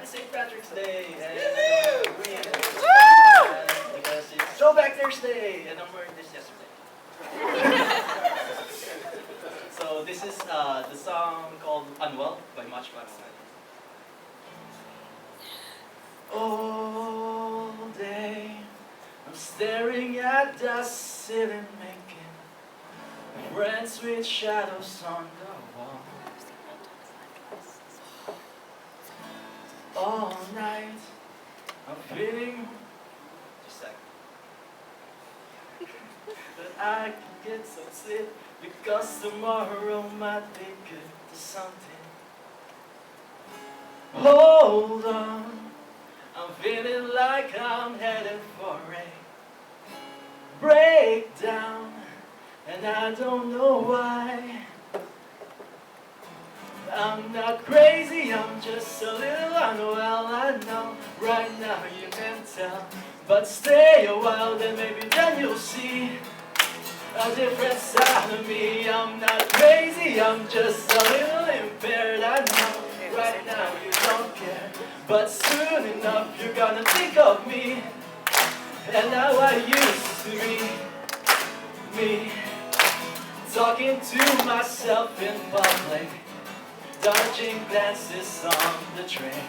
St. Patrick's Day, and green because it's Throwback Thursday, and I'm wearing this yesterday. So this is the song called Unwell by Matchbox 9. All day I'm staring at the ceiling, making friends with shadows on the wall. All night I'm feeling just like that I can get some sleep because tomorrow might be good to something. Hold on, I'm feeling like I'm headed for a breakdown, and I don't know why. I'm not crazy, I'm just a little unwell, I know. Right now you can tell, but stay a while, then maybe then you'll see a different side of me. I'm not crazy, I'm just a little impaired, I know. Right now you don't care, but soon enough you're gonna think of me and how I used to be. Me talking to myself in public, dodging glances on the train.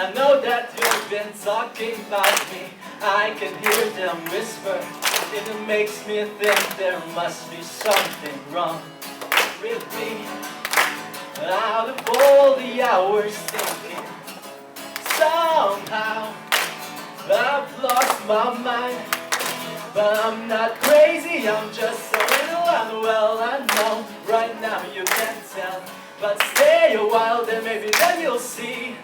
I know that you've been talking about me. I can hear them whisper. It makes me think there must be something wrong with me. Out of all the hours thinking, somehow I've lost my mind. But I'm not crazy, I'm just a little unwell, I know. Right now you can't tell, but stay a while, then maybe then you'll see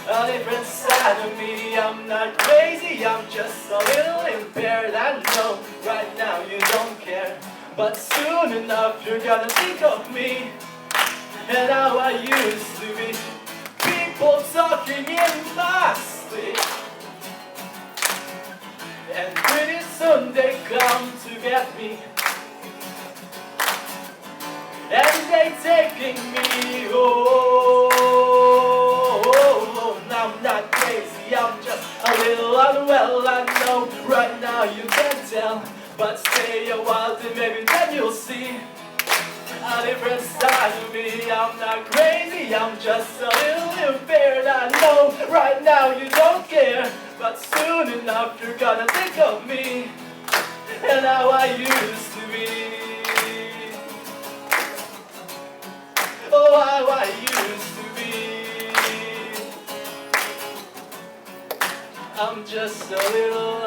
a different side of me. I'm not crazy, I'm just a little impaired, I know. Right now you don't care, but soon enough you're gonna think of me and how I used to be. People talking in my sleep, and pretty soon they come to get me, and they taking me home. I'm not crazy, I'm just a little unwell, I know. Right now you can't tell, but stay a while, then maybe then you'll see a different side of me. I'm not crazy, I'm just a little impaired, I know. Right now you don't care, but soon enough you're gonna think of me and how I used to be. Oh, how I used to be. I'm just a little